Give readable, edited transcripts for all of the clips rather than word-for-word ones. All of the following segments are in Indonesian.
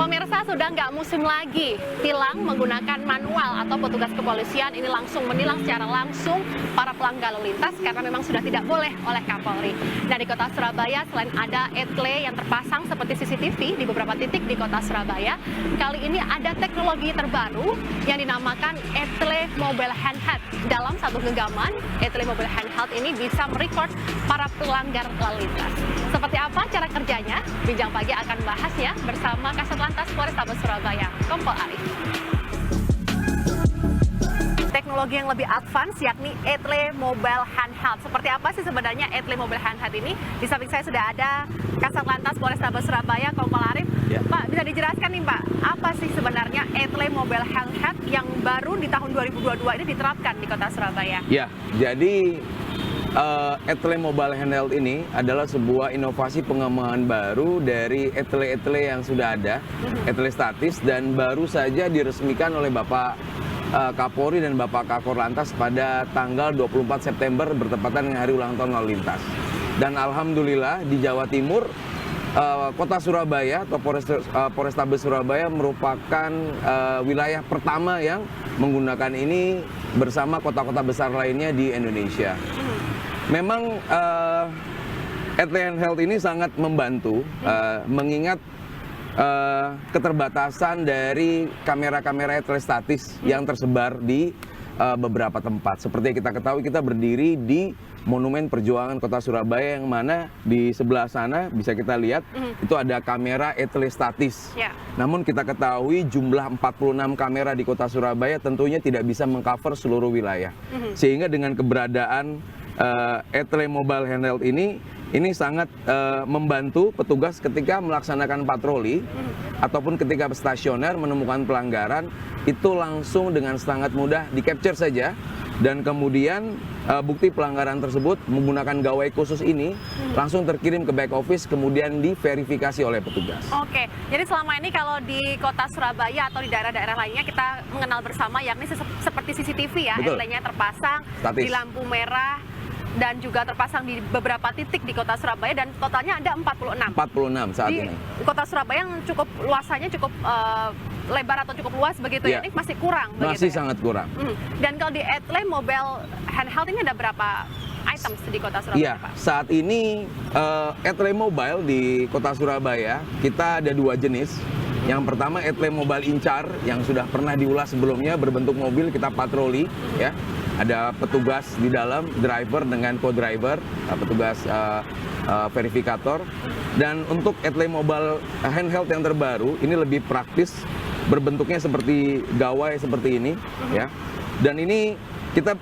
Pemirsa, sudah nggak musim lagi tilang menggunakan manual atau petugas kepolisian ini langsung menilang secara langsung para pelanggar lalu lintas karena memang sudah tidak boleh oleh Kapolri. Nah, di kota Surabaya selain ada etle yang terpasang seperti CCTV di beberapa titik di kota Surabaya, kali ini ada teknologi terbaru yang dinamakan etle mobile handheld. Dalam satu genggaman, etle mobile handheld ini bisa merecord para pelanggar lalu lintas. Seperti apa cara kerjanya? Bincang Pagi akan bahasnya bersama Kasat Lantas Polrestabes Surabaya, Kompol Arif. Teknologi yang lebih advance yakni etle mobile handheld. Seperti apa sih sebenarnya etle mobile handheld ini? Di samping saya sudah ada Kasat Lantas Polrestabes Surabaya, Kompol Arif. Ya. Pak, bisa dijelaskan nih Pak, apa sih sebenarnya etle mobile handheld yang baru di tahun 2022 ini diterapkan di kota Surabaya? Ya, jadi etle mobile handheld ini adalah sebuah inovasi pengembangan baru dari etle-etle yang sudah ada, etle statis, dan baru saja diresmikan oleh Bapak Kapolri dan Bapak Kakor Lantas pada tanggal 24 September bertepatan dengan hari ulang tahun lalu lintas. Dan alhamdulillah di Jawa Timur, Kota Surabaya atau Polrestabes Surabaya merupakan wilayah pertama yang menggunakan ini bersama kota-kota besar lainnya di Indonesia. Memang etle handheld ini sangat membantu mengingat keterbatasan dari kamera-kamera etle statis yang tersebar di beberapa tempat. Seperti yang kita ketahui, kita berdiri di Monumen Perjuangan Kota Surabaya yang mana di sebelah sana bisa kita lihat itu ada kamera etle statis. Yeah. Namun kita ketahui jumlah 46 kamera di Kota Surabaya tentunya tidak bisa mengcover seluruh wilayah. Sehingga dengan keberadaan etle mobile handheld ini sangat membantu petugas ketika melaksanakan patroli ataupun ketika stasioner menemukan pelanggaran, itu langsung dengan sangat mudah di-capture saja, dan kemudian bukti pelanggaran tersebut menggunakan gawai khusus ini langsung terkirim ke back office, kemudian diverifikasi oleh petugas. Oke, jadi selama ini kalau di kota Surabaya atau di daerah-daerah lainnya kita mengenal bersama yakni seperti CCTV ya, etlenya terpasang statis di lampu merah dan juga terpasang di beberapa titik di kota Surabaya, dan totalnya ada 46. 46 saat ini. Di kota Surabaya yang cukup luasannya cukup lebar atau cukup luas begitu ya, ini masih kurang. Masih begitu, sangat kurang. Dan kalau di etle mobile handheld ini ada berapa items di kota Surabaya, iya, Pak? Saat ini etle mobile di kota Surabaya kita ada dua jenis. Yang pertama etle mobile incar yang sudah pernah diulas sebelumnya, berbentuk mobil, kita patroli ya. Ada petugas di dalam, driver dengan co-driver, petugas verifikator. Dan untuk etle mobile handheld yang terbaru ini lebih praktis, berbentuknya seperti gawai seperti ini ya. Dan ini kita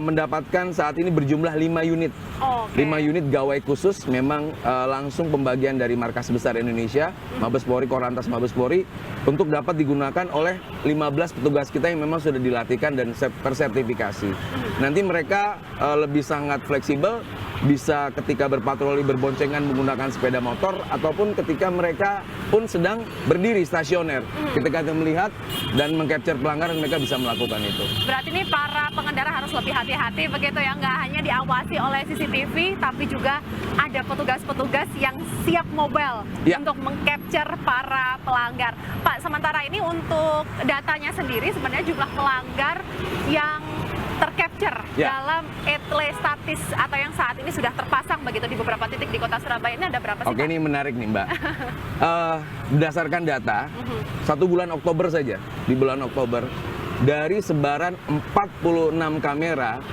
mendapatkan saat ini berjumlah 5 unit. 5 unit gawai khusus, memang langsung pembagian dari Markas Besar Indonesia, Mabes Polri, Korlantas Mabes Polri, untuk dapat digunakan oleh 15 petugas kita yang memang sudah dilatihkan dan tersertifikasi. Nanti mereka lebih sangat fleksibel, bisa ketika berpatroli berboncengan menggunakan sepeda motor, ataupun ketika mereka pun sedang berdiri stasioner. Ketika melihat dan mengcapture pelanggaran, mereka bisa melakukan itu. Berarti ini para pengendara harus lebih hati-hati begitu ya, nggak hanya diawasi oleh CCTV, tapi juga ada petugas-petugas yang siap mobile untuk mengcapture para pelanggar. Pak, sementara ini untuk datanya sendiri sebenarnya jumlah pelanggar yang tercapture dalam etle statis atau yang saat ini sudah terpasang begitu di beberapa titik di kota Surabaya ini ada berapa sih? Oke, Pak? Ini menarik nih Mbak. Berdasarkan data, 1 bulan Oktober saja, di bulan Oktober, dari sebaran 46 kamera,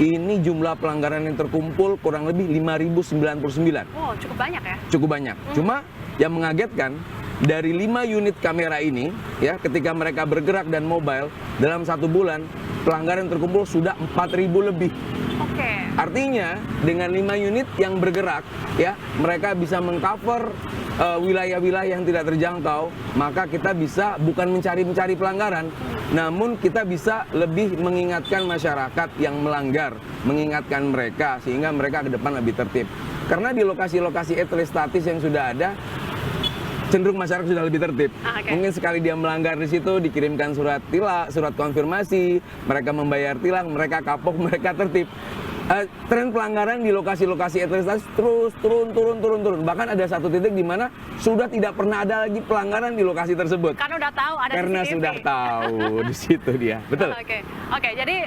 ini jumlah pelanggaran yang terkumpul kurang lebih 5.099. Oh, cukup banyak ya? Cukup banyak. Cuma yang mengagetkan, dari 5 unit kamera ini, ya, ketika mereka bergerak dan mobile, dalam 1 bulan, pelanggaran terkumpul sudah 4.000 lebih. Oke. Artinya, dengan 5 unit yang bergerak, ya, mereka bisa mengcover wilayah-wilayah yang tidak terjangkau, maka kita bisa bukan mencari pelanggaran, namun kita bisa lebih mengingatkan masyarakat yang melanggar, mengingatkan mereka, sehingga mereka ke depan lebih tertib. Karena di lokasi-lokasi etle statis yang sudah ada, cenderung masyarakat sudah lebih tertib. Mungkin sekali dia melanggar di situ, dikirimkan surat tilang, surat konfirmasi, mereka membayar tilang, mereka kapok, mereka tertib. tren pelanggaran di lokasi-lokasi etalase terus turun. Bahkan ada satu titik di mana sudah tidak pernah ada lagi pelanggaran di lokasi tersebut. Karena udah tahu ada Karena CCTV. sudah tahu di situ dia. Betul. Oke. Jadi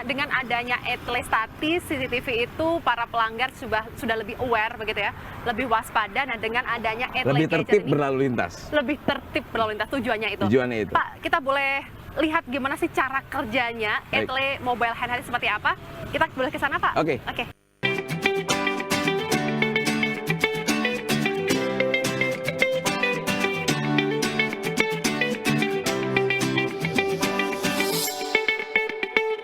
dengan adanya etalase statis CCTV itu para pelanggar sudah lebih aware begitu ya, lebih waspada. Nah, dengan adanya etalase Lebih tertib ini, berlalu lintas. lebih tertib berlalu lintas, tujuannya itu. Tujuannya itu. Pak, kita boleh lihat gimana sih cara kerjanya Baik. etalase mobile handheld seperti apa? Kita boleh ke sana, Pak? Oke.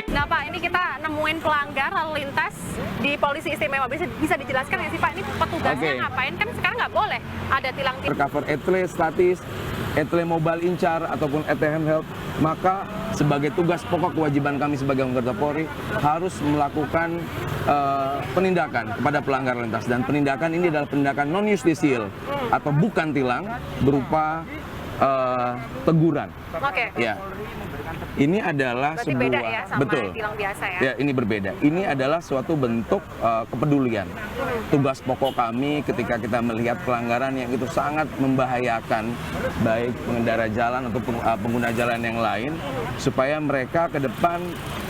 Nah, Pak, ini kita nemuin pelanggar lalu lintas di Polisi Istimewa. Bisa dijelaskan nggak sih, Pak, ini petugasnya Oke. ngapain? Kan sekarang nggak boleh ada tilang-tilang. Tercover etalase statis, etalase mobile incar ataupun etalase handheld, maka sebagai tugas pokok kewajiban kami sebagai anggota Polri harus melakukan penindakan kepada pelanggar lalu lintas, dan penindakan ini adalah penindakan non justisial atau bukan tilang berupa teguran. Oke. Ya. Ini adalah Berarti sebuah beda ya sama betul. tilang biasa ya? Ya, ini berbeda. Ini adalah suatu bentuk kepedulian. Tugas pokok kami ketika kita melihat pelanggaran yang itu sangat membahayakan baik pengendara jalan atau pengguna jalan yang lain, supaya mereka ke depan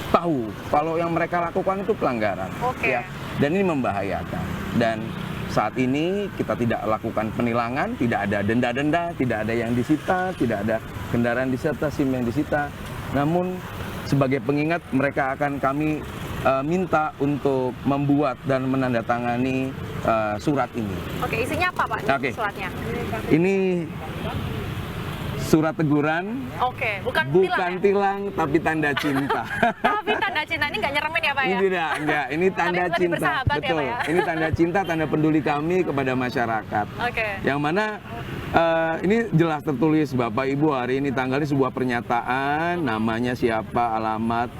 tahu kalau yang mereka lakukan itu pelanggaran. Oke. Ya. Dan ini membahayakan. Dan saat ini kita tidak lakukan penilangan, tidak ada denda-denda, tidak ada yang disita, tidak ada kendaraan disita, SIM yang disita. Namun sebagai pengingat, mereka akan kami minta untuk membuat dan menandatangani surat ini. Oke, isinya apa, Pak? Oke. Suratnya. Ini surat teguran, Oke, bukan bukan tilang ya? tilang tapi tanda cinta. Tapi tanda cinta ini nggak nyeremin ya, Pak ya? Enggak, ini tanda Lebih cinta. bersahabat ya, Betul. Pak ya? Ini tanda cinta, tanda peduli kami kepada masyarakat. Oke. Yang mana ini jelas tertulis, Bapak Ibu, hari ini tanggalnya sebuah pernyataan, namanya siapa, alamat,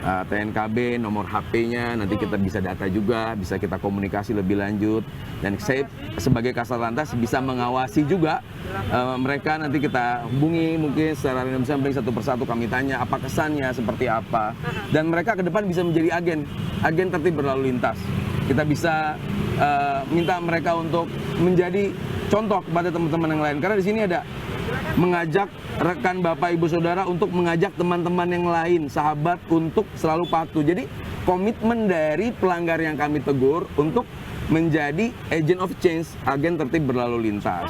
TNKB, nomor HP-nya, nanti kita bisa data juga, bisa kita komunikasi lebih lanjut. Dan saya sebagai Kasat Lantas bisa mengawasi juga mereka, nanti kita hubungi mungkin secara random sampling satu persatu, kami tanya apa kesannya, seperti apa. Dan mereka ke depan bisa menjadi agen tertib berlalu lintas. Kita bisa minta mereka untuk menjadi contoh kepada teman-teman yang lain, karena di sini ada mengajak rekan Bapak Ibu Saudara untuk mengajak teman-teman yang lain, sahabat, untuk selalu patuh. Jadi komitmen dari pelanggar yang kami tegur untuk menjadi agent of change, agen tertib berlalu lintas.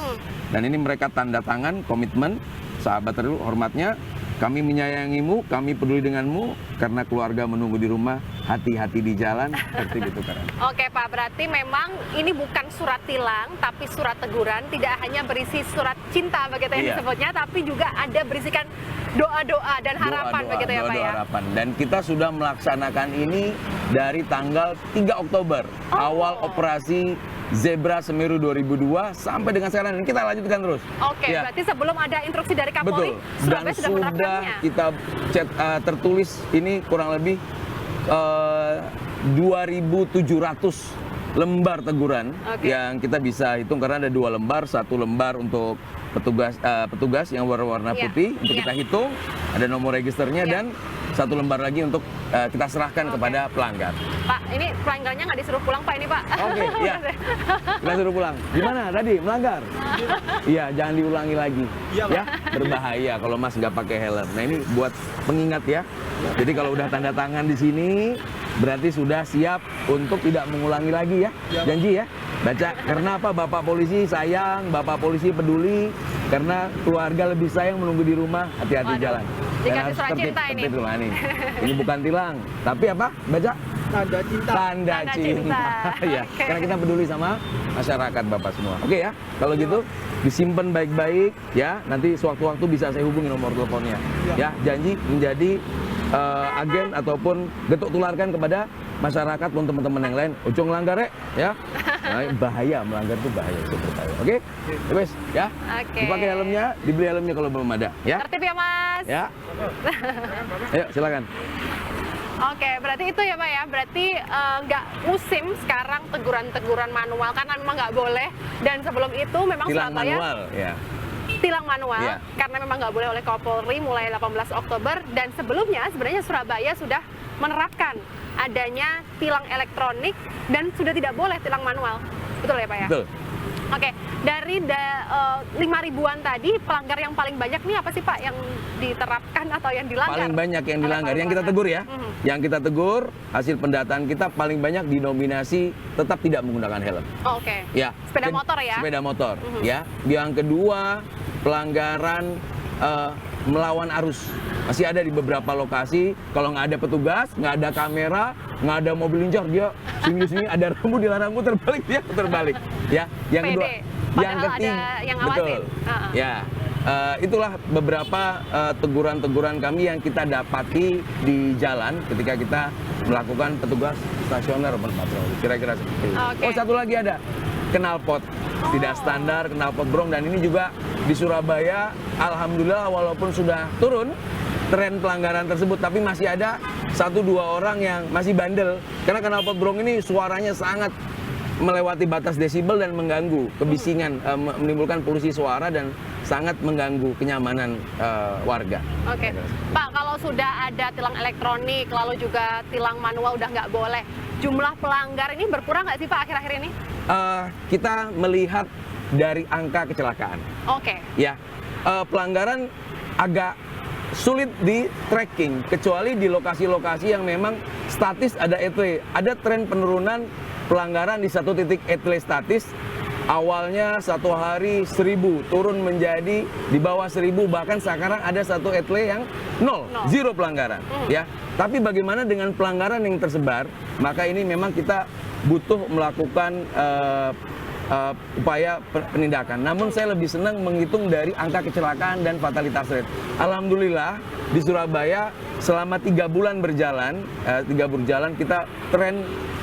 Dan ini mereka tanda tangan komitmen, sahabat terhormatnya, kami menyayangimu, kami peduli denganmu, karena keluarga menunggu di rumah, hati-hati di jalan, tertib itu keren. Oke, Pak, berarti memang ini bukan surat tilang, tapi surat teguran. Tidak hanya berisi surat cinta begitu yang Iya. disebutnya, tapi juga ada berisikan doa-doa dan harapan begitu ya, Pak ya? Harapan. Dan kita sudah melaksanakan ini dari tanggal 3 Oktober, awal operasi Zebra Semeru 2002 sampai dengan sekarang, dan kita lanjutkan terus. Oke, Ya. berarti sebelum ada instruksi dari Kapolri, Betul. Dan Surabaya sudah sudah menerapkannya. kita tertulis ini kurang lebih 2.700 lembar teguran. Oke. Yang kita bisa hitung, karena ada 2 lembar, 1 lembar untuk petugas yang warna Iya. putih untuk Iya. kita hitung, ada nomor registernya, Iya. dan 1 lembar lagi untuk kita serahkan Oke. kepada pelanggar. Pak, ini pelanggarnya nggak disuruh pulang, Pak, ini, Pak? Oke, iya. Kita suruh pulang. Gimana tadi melanggar? Iya, jangan diulangi lagi. Ya, berbahaya kalau Mas nggak pakai helm. Nah, ini buat pengingat ya. Jadi kalau udah tanda tangan di sini, berarti sudah siap untuk tidak mengulangi lagi ya. Janji ya. Baca, karena apa? Bapak polisi sayang, Bapak polisi peduli, karena keluarga lebih sayang menunggu di rumah, hati-hati Waduh, jalan. dikasih harus surat cinta ini. tertib rumah nih. Ini bukan tilang, tapi apa? Baca. Tanda cinta. Tanda Tanda cinta. cinta. Ya, Oke. karena kita peduli sama masyarakat Bapak semua. Oke ya, kalau gitu disimpan baik-baik ya. Nanti sewaktu-waktu bisa saya hubungi nomor teleponnya. Ya, janji menjadi agen ataupun getuk tularkan kepada masyarakat pun teman-teman yang lain. Ujung melanggar ya. Nah, bahaya, melanggar itu bahaya, itu berbahaya. Oke? Ya, wes, ya. Oke. Dipakai helmnya, dibeli helmnya kalau belum ada, ya. Tertib ya, Mas? Ya. Ayo, silakan. Oke, berarti itu ya, Pak ya. Berarti nggak musim sekarang teguran-teguran manual, karena memang nggak boleh. Dan sebelum itu memang Tilang Surabaya manual, ya. tilang manual, Iya. karena memang nggak boleh oleh Kapolri mulai 18 Oktober. Dan sebelumnya sebenarnya Surabaya sudah menerapkan adanya tilang elektronik dan sudah tidak boleh tilang manual. Betul ya Pak ya? Betul. Oke, dari 5 ribuan tadi, pelanggar yang paling banyak nih apa sih Pak yang diterapkan atau yang dilanggar? Paling banyak yang oleh dilanggar, para yang kita pelanggar? tegur ya. Yang kita tegur, hasil pendataan kita paling banyak dinominasi tetap tidak menggunakan helm. Oh, oke. Ya. Sepeda motor ya? Sepeda motor, ya. Yang kedua, pelanggaran melawan arus. Masih ada di beberapa lokasi, kalau nggak ada petugas, nggak ada kamera, nggak ada mobil lincar, dia sini ada rambu dilarang putar balik, dia putar balik. Ya. Yang kedua, yang Padahal ketiga, ada yang ngawasin. betul. Ya. Itulah beberapa teguran-teguran kami yang kita dapati di jalan ketika kita melakukan petugas stasioner berpatroli. Kira-kira seperti itu. Oke. Oh, satu lagi ada knalpot tidak standar, knalpot brong, dan ini juga di Surabaya alhamdulillah walaupun sudah turun tren pelanggaran tersebut, tapi masih ada 1-2 orang yang masih bandel karena knalpot brong ini suaranya sangat melewati batas desibel dan mengganggu kebisingan, menimbulkan polusi suara dan sangat mengganggu kenyamanan warga. Oke, Pak, kalau sudah ada tilang elektronik, lalu juga tilang manual udah nggak boleh, jumlah pelanggar ini berkurang nggak sih Pak akhir-akhir ini? Kita melihat dari angka kecelakaan. Oke. Ya, pelanggaran agak sulit di tracking, kecuali di lokasi-lokasi yang memang statis ada etle. Ada tren penurunan pelanggaran di satu titik etle statis. Awalnya satu hari 1000, turun menjadi di bawah 1000, bahkan sekarang ada satu etle yang 0 pelanggaran. Ya, tapi bagaimana dengan pelanggaran yang tersebar? Maka ini memang kita butuh melakukan upaya penindakan. Namun saya lebih senang menghitung dari angka kecelakaan dan fatalitas rate. Alhamdulillah di Surabaya selama 3 bulan berjalan, kita tren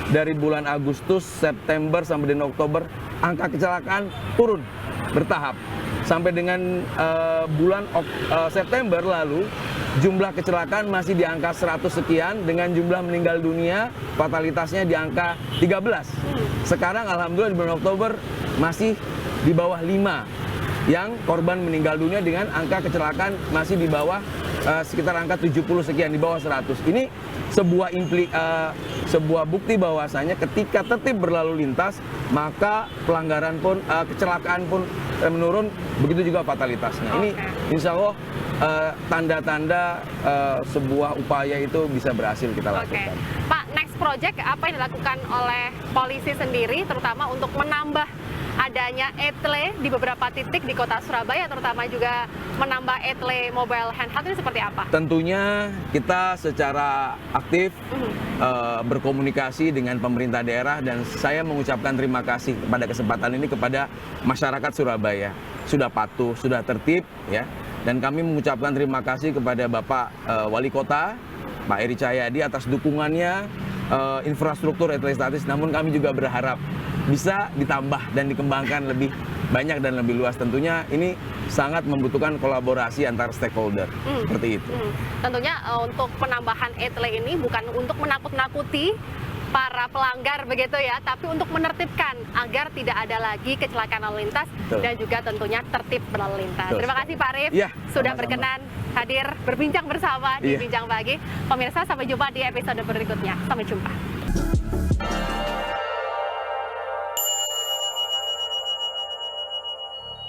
dari bulan Agustus, September sampai dengan Oktober, angka kecelakaan turun bertahap. Sampai dengan bulan September lalu, jumlah kecelakaan masih di angka 100 sekian, dengan jumlah meninggal dunia fatalitasnya di angka 13. Sekarang alhamdulillah di bulan Oktober masih di bawah 5 yang korban meninggal dunia, dengan angka kecelakaan masih di bawah sekitar angka 70 sekian, di bawah 100. Ini sebuah bukti bahwasanya ketika tertib berlalu lintas, maka pelanggaran pun, kecelakaan pun menurun, begitu juga fatalitasnya. Ini insya Allah tanda-tanda sebuah upaya itu bisa berhasil kita lakukan. Pak, next project apa yang dilakukan oleh polisi sendiri, terutama untuk menambah adanya etle di beberapa titik di kota Surabaya, terutama juga menambah etle mobile handheld, ini seperti apa? Tentunya kita secara aktif berkomunikasi dengan pemerintah daerah, dan saya mengucapkan terima kasih pada kesempatan ini kepada masyarakat Surabaya. Sudah patuh, sudah tertib, ya. Dan kami mengucapkan terima kasih kepada Bapak Wali Kota, Pak Eri Cahyadi, atas dukungannya infrastruktur etle statis. Namun kami juga berharap bisa ditambah dan dikembangkan lebih banyak dan lebih luas. Tentunya ini sangat membutuhkan kolaborasi antar stakeholder, seperti itu. Tentunya untuk penambahan etle ini bukan untuk menakut-nakuti para pelanggar begitu ya, tapi untuk menertibkan agar tidak ada lagi kecelakaan lalu lintas. Betul. Dan juga tentunya tertib berlalu lintas. Betul. Terima kasih Pak Arif ya, sudah sama-sama berkenan hadir berbincang bersama di Bincang Pagi. Pemirsa, sampai jumpa di episode berikutnya. Sampai jumpa.